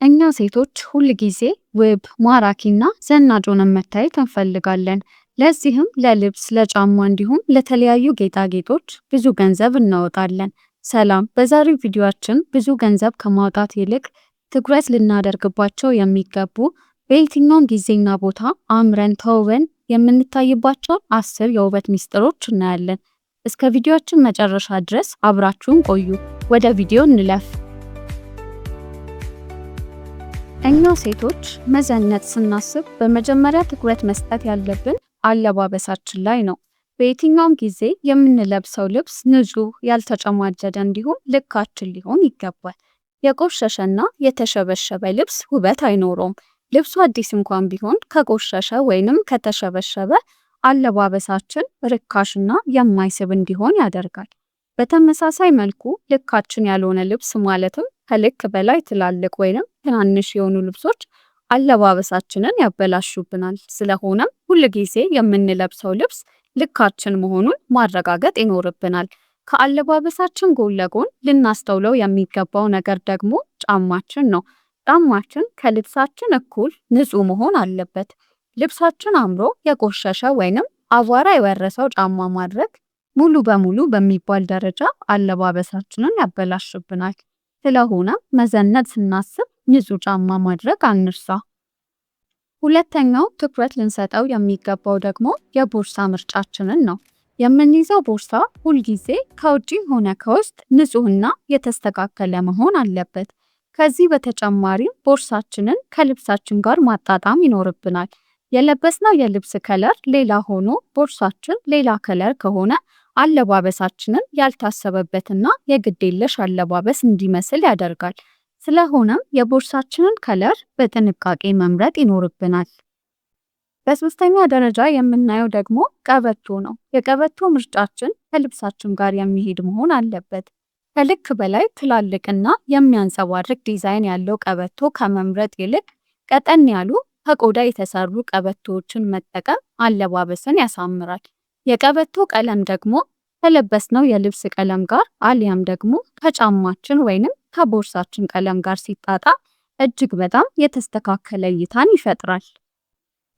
እኛ ሴቶች ሁል ጊዜ ውብ፣ ማራኪና ዘናጭ ሆነን መታየት እንፈልጋለን። ለዚህም ለልብስ፣ ለጫማ እንዲሁም ለተለያዩ ጌጣጌጦች ብዙ ገንዘብ እናወጣለን። ሰላም፣ በዛሬው ቪዲዮአችን ብዙ ገንዘብ ከማውጣት ይልቅ ትኩረት ልናደርግባቸው የሚገቡ በየትኛውም ጊዜና ቦታ አምረን ተውበን የምንታይባቸው 10 የውበት ሚስጥሮች እናያለን። እስከ ቪዲዮአችን መጨረሻ ድረስ አብራችሁን ቆዩ። ወደ ቪዲዮ እንለፍ። እኛ ሴቶች መዘነጥ ስናስብ በመጀመሪያ ትኩረት መስጠት ያለብን አለባበሳችን ላይ ነው። በየትኛውም ጊዜ የምንለብሰው ልብስ ንጹህ፣ ያልተጨማደደ እንዲሁም ልካችን ሊሆን ይገባል። የቆሸሸና የተሸበሸበ ልብስ ውበት አይኖረውም። ልብሱ አዲስ እንኳን ቢሆን ከቆሸሸ ወይንም ከተሸበሸበ አለባበሳችን ርካሽና የማይስብ እንዲሆን ያደርጋል። በተመሳሳይ መልኩ ልካችን ያልሆነ ልብስ ማለትም ከልክ በላይ ትላልቅ ወይንም ትናንሽ የሆኑ ልብሶች አለባበሳችንን ያበላሹብናል። ስለሆነም ሁል ጊዜ የምንለብሰው ልብስ ልካችን መሆኑን ማረጋገጥ ይኖርብናል። ከአለባበሳችን ጎን ለጎን ልናስተውለው የሚገባው ነገር ደግሞ ጫማችን ነው። ጫማችን ከልብሳችን እኩል ንጹህ መሆን አለበት። ልብሳችን አምሮ የቆሸሸ ወይንም አቧራ የወረሰው ጫማ ማድረግ ሙሉ በሙሉ በሚባል ደረጃ አለባበሳችንን ያበላሽብናል። ስለሆነ መዘነጥ ስናስብ ንጹህ ጫማ ማድረግ አንርሳ። ሁለተኛው ትኩረት ልንሰጠው የሚገባው ደግሞ የቦርሳ ምርጫችንን ነው። የምንይዘው ቦርሳ ሁልጊዜ ከውጪም ሆነ ከውስጥ ንጹህና የተስተካከለ መሆን አለበት። ከዚህ በተጨማሪም ቦርሳችንን ከልብሳችን ጋር ማጣጣም ይኖርብናል። የለበስነው የልብስ ከለር ሌላ ሆኖ ቦርሳችን ሌላ ከለር ከሆነ አለባበሳችንን ያልታሰበበትና የግዴለሽ አለባበስ እንዲመስል ያደርጋል። ስለሆነም የቦርሳችንን ከለር በጥንቃቄ መምረጥ ይኖርብናል። በሶስተኛ ደረጃ የምናየው ደግሞ ቀበቶ ነው። የቀበቶ ምርጫችን ከልብሳችን ጋር የሚሄድ መሆን አለበት። ከልክ በላይ ትላልቅና የሚያንጸባርቅ ዲዛይን ያለው ቀበቶ ከመምረጥ ይልቅ ቀጠን ያሉ ከቆዳ የተሰሩ ቀበቶዎችን መጠቀም አለባበስን ያሳምራል። የቀበቶ ቀለም ደግሞ ከለበስነው የልብስ ቀለም ጋር አሊያም ደግሞ ከጫማችን ወይንም ከቦርሳችን ቀለም ጋር ሲጣጣም እጅግ በጣም የተስተካከለ እይታን ይፈጥራል።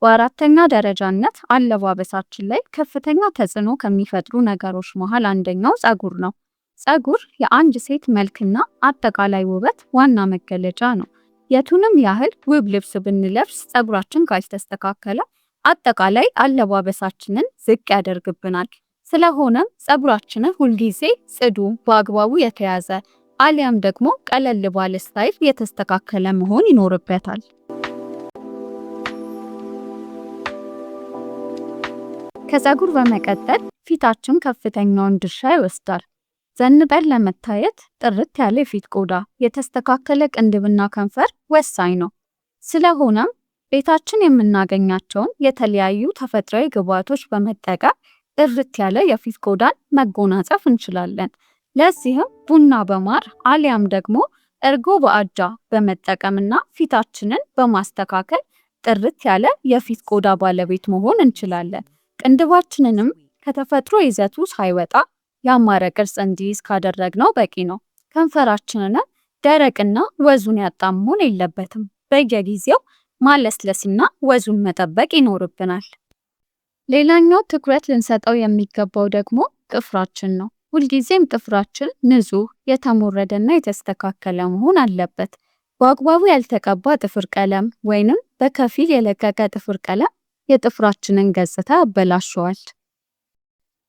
በአራተኛ ደረጃነት አለባበሳችን ላይ ከፍተኛ ተጽዕኖ ከሚፈጥሩ ነገሮች መሃል አንደኛው ፀጉር ነው። ፀጉር የአንድ ሴት መልክና አጠቃላይ ውበት ዋና መገለጫ ነው። የቱንም ያህል ውብ ልብስ ብንለብስ ፀጉራችን ካልተስተካከለ አጠቃላይ አለባበሳችንን ዝቅ ያደርግብናል። ስለሆነም ፀጉራችንን ሁልጊዜ ጽዱ፣ በአግባቡ የተያዘ አሊያም ደግሞ ቀለል ባለ ስታይል የተስተካከለ መሆን ይኖርበታል። ከፀጉር በመቀጠል ፊታችን ከፍተኛውን ድርሻ ይወስዳል። ዘንጠን ለመታየት ጥርት ያለ የፊት ቆዳ፣ የተስተካከለ ቅንድብና ከንፈር ወሳኝ ነው። ስለሆነም ቤታችን የምናገኛቸውን የተለያዩ ተፈጥሯዊ ግብዓቶች በመጠቀም ጥርት ያለ የፊት ቆዳን መጎናጸፍ እንችላለን። ለዚህም ቡና በማር አሊያም ደግሞ እርጎ በአጃ በመጠቀምና ፊታችንን በማስተካከል ጥርት ያለ የፊት ቆዳ ባለቤት መሆን እንችላለን። ቅንድባችንንም ከተፈጥሮ ይዘቱ ሳይወጣ ያማረ ቅርጽ እንዲይዝ ካደረግነው በቂ ነው። ከንፈራችንን ደረቅና ወዙን ያጣ መሆን የለበትም። በየጊዜው ማለስለስና ወዙን መጠበቅ ይኖርብናል። ሌላኛው ትኩረት ልንሰጠው የሚገባው ደግሞ ጥፍራችን ነው። ሁልጊዜም ጥፍራችን ንጹህ፣ የተሞረደና የተስተካከለ መሆን አለበት። በአግባቡ ያልተቀባ ጥፍር ቀለም ወይንም በከፊል የለቀቀ ጥፍር ቀለም የጥፍራችንን ገጽታ ያበላሸዋል።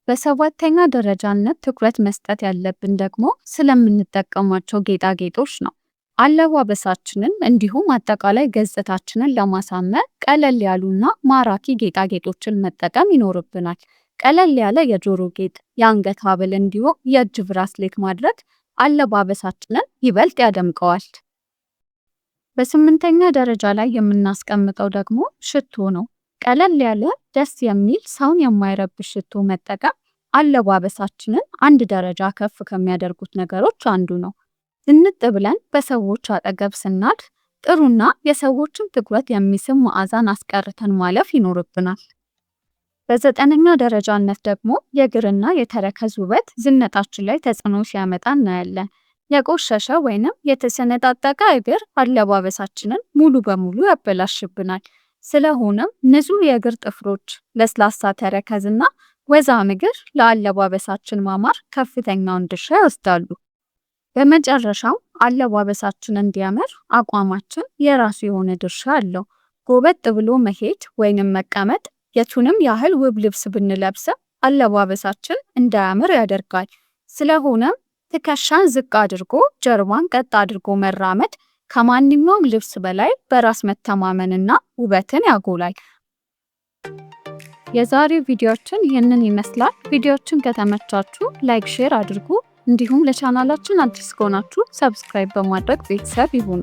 በሰባተኛ ደረጃነት ትኩረት መስጠት ያለብን ደግሞ ስለምንጠቀማቸው ጌጣጌጦች ነው። አለባበሳችንን እንዲሁም አጠቃላይ ገጽታችንን ለማሳመር ቀለል ያሉና ማራኪ ጌጣጌጦችን መጠቀም ይኖርብናል። ቀለል ያለ የጆሮ ጌጥ፣ የአንገት ሐብል እንዲሁም የእጅ ብራስሌት ማድረግ አለባበሳችንን ይበልጥ ያደምቀዋል። በስምንተኛ ደረጃ ላይ የምናስቀምጠው ደግሞ ሽቶ ነው። ቀለል ያለ ደስ የሚል ሰውን የማይረብሽ ሽቶ መጠቀም አለባበሳችንን አንድ ደረጃ ከፍ ከሚያደርጉት ነገሮች አንዱ ነው። ዝንጥ ብለን በሰዎች አጠገብ ስናድ ጥሩና የሰዎችን ትኩረት የሚስብ መዓዛን አስቀርተን ማለፍ ይኖርብናል። በዘጠነኛ ደረጃነት ደግሞ የእግርና የተረከዝ ውበት ዝነጣችን ላይ ተጽዕኖ ሲያመጣ እናያለን። የቆሸሸ ወይንም የተሰነጣጠቀ እግር አለባበሳችንን ሙሉ በሙሉ ያበላሽብናል። ስለሆነም ንጹህ የእግር ጥፍሮች፣ ለስላሳ ተረከዝና ወዛም እግር ለአለባበሳችን ማማር ከፍተኛውን ድርሻ ይወስዳሉ። በመጨረሻም አለባበሳችን እንዲያምር አቋማችን የራሱ የሆነ ድርሻ አለው። ጎበጥ ብሎ መሄድ ወይንም መቀመጥ የቱንም ያህል ውብ ልብስ ብንለብስም አለባበሳችን እንዳያምር ያደርጋል። ስለሆነም ትከሻን ዝቅ አድርጎ ጀርባን ቀጥ አድርጎ መራመድ ከማንኛውም ልብስ በላይ በራስ መተማመንና ውበትን ያጎላል። የዛሬው ቪዲዮአችን ይህንን ይመስላል። ቪዲዮአችን ከተመቻችሁ ላይክ፣ ሼር አድርጉ። እንዲሁም ለቻናላችን አዲስ ከሆናችሁ ሰብስክራይብ በማድረግ ቤተሰብ ይሁኑ።